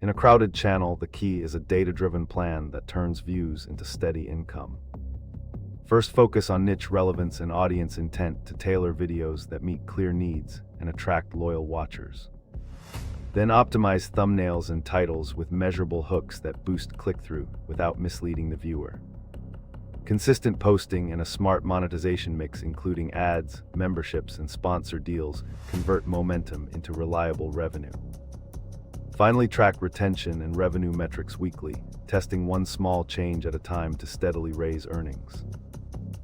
In a crowded channel, the key is a data-driven plan that turns views into steady income. First, focus on niche relevance and audience intent to tailor videos that meet clear needs and attract loyal watchers. Then optimize thumbnails and titles with measurable hooks that boost click-through without misleading the viewer. Consistent posting and a smart monetization mix, including ads, memberships, and sponsor deals, convert momentum into reliable revenue. Finally, track retention and revenue metrics weekly, testing one small change at a time to steadily raise earnings.